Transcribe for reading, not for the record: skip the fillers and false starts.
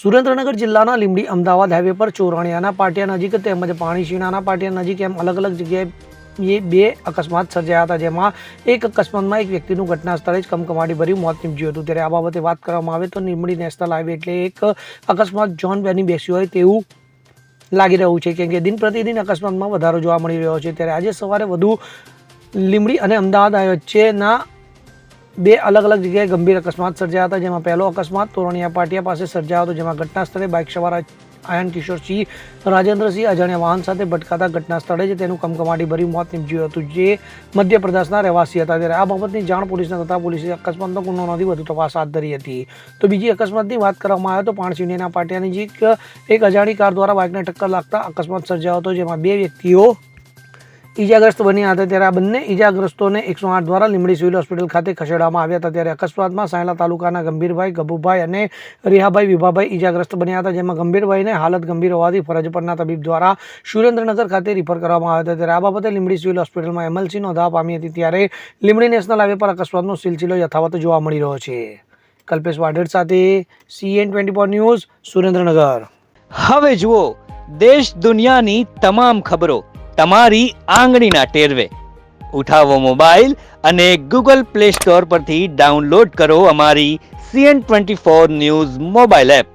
સુરેન્દ્રનગર જિલ્લાના લીંબડી અમદાવાદ હાઈવે પર ચોરણિયાના પાટિયા નજીક તેમજ પાણીશીણાના પાટિયા નજીક એમ અલગ અલગ જગ્યાએ બે અકસ્માત સર્જાયા હતા, જેમાં એક અકસ્માતમાં એક વ્યક્તિનું ઘટના સ્થળે જ કમકમાટીભર્યું મોત નીપજ્યું હતું। ત્યારે આ બાબતે વાત કરવામાં આવે તો લીંબડી નેશનલ હાઈવે એટલે એક અકસ્માત ઝોન બની બેસ્યું હોય તેવું લાગી રહ્યું છે, કેમ કે દિન પ્રતિદિન અકસ્માતમાં વધારો જોવા મળી રહ્યો છે। ત્યારે આજે સવારે વધુ લીંબડી અને અમદાવાદ હાઈવે વચ્ચેના બે અલગ અલગ જગ્યાએ ગંભીર અકસ્માત સર્જાયા હતા, જેમાં પહેલો અકસ્માત તોરણિયા પાટિયા પાસે સર્જાયો હતો, જેમાં ઘટના સ્થળે બાઇક સવાર આયન કિશોરસિંહ રાજેન્દ્રસિંહ અજાણ્યા વાહન સાથે ભટકાતા ઘટના સ્થળે જ તેનું કમકમાટીભર્યું મોત નીપજ્યું હતું, જે મધ્યપ્રદેશના રહેવાસી હતા। ત્યારે આ બાબતની જાણ પોલીસને થતાં પોલીસે અકસ્માતનો ગુનો નોંધી વધુ તપાસ હાથ ધરી હતી। તો બીજી અકસ્માતની વાત કરવામાં આવે તો પાણશીણીના પાટિયા નજીક એક અજાણી કાર દ્વારા બાઇકને ટક્કર લાગતા અકસ્માત સર્જાયો હતો, જેમાં બે વ્યક્તિઓ ઈજાગ્રસ્ત બન્યા હતા। ત્યારે આ બંને ઈજાગ્રસ્તોને 108 દ્વારા લીંબડી સિવિલ હોસ્પિટલ ખાતે ખસેડવામાં આવ્યા હતા। ત્યારે અકસ્માતમાં સાયલા તાલુકાના ગંભીરભાઈ, ગભુભાઈ અને રિહાભાઈ વિભાભાઈ ઈજાગ્રસ્ત બન્યા હતા, જેમાં ગંભીરભાઈને હાલત ગંભીર હોવાથી ફરજ પરના તબીબ દ્વારા સુરેન્દ્રનગર ખાતે રિફર કરવામાં આવ્યા હતા। ત્યારે આ બાબતે લીંબડી સિવિલ હોસ્પિટલમાં એમએલસી નોંધાવા પામી હતી। ત્યારે લીંબડી નેશનલ હાઈવે પર અકસ્માતનો સિલસિલો યથાવત જોવા મળી રહ્યો છે। કલ્પેશ વાઢેર સાથે CN24 ન્યૂઝ, સુરેન્દ્રનગર। હવે જુઓ દેશ દુનિયાની તમામ ખબરો તમારી આંગળીના ટેરવે। ઉઠાવો મોબાઈલ અને ગૂગલ પ્લે સ્ટોર પરથી ડાઉનલોડ કરો અમારી CN24 ન્યૂઝ મોબાઈલ એપ।